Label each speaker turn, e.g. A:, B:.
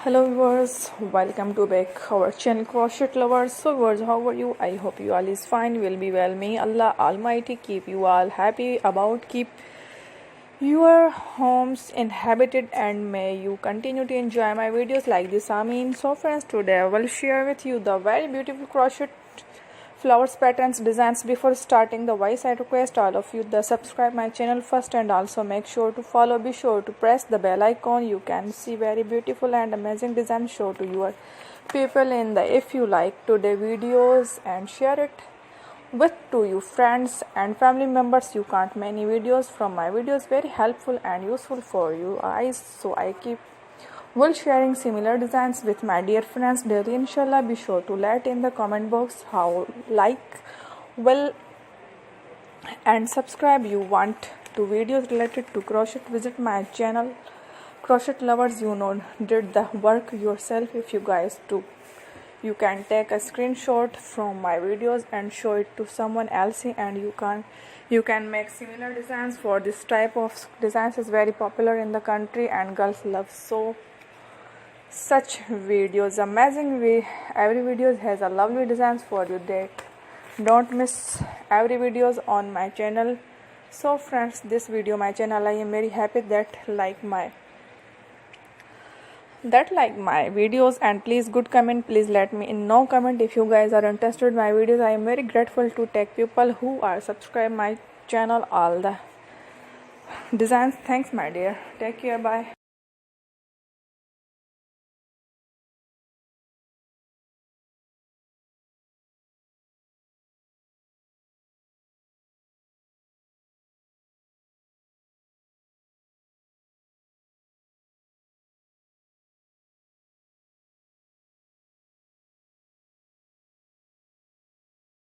A: Hello viewers, welcome to back our channel Crochet Lovers. So viewers, how are you? I hope you all is fine, will be well. May Allah Almighty keep you all happy about keep your homes inhabited, and may you continue to enjoy my videos like this. Ameen. So friends, today I will share with you the very beautiful crochet flowers patterns designs. Before starting the voice, I request all of you to subscribe my channel first, and also make sure to follow. Be sure to press the bell icon. You can see very beautiful and amazing designs show to your people in the. If you like today videos, and share it with to your friends and family members. You can't many videos from my videos very helpful and useful for you guys, so I keep will sharing similar designs with my dear friends daily, inshallah. Be sure to let in the comment box how like, well, and subscribe you want to videos related to crochet. Visit my channel Crochet Lovers. Did the work yourself. If you guys do, you can take a screenshot from my videos and show it to someone else, and you can make similar designs. For this type of designs is very popular in the country, and girls love such videos. Amazing way, every video has a lovely designs for you. That don't miss every videos on my channel. So friends, this video my channel, I am very happy that like my videos, and please good comment. Please let me in no comment if you guys are interested in my videos. I am very grateful to take people who are subscribe my channel all the designs. Thanks my dear, take care, bye.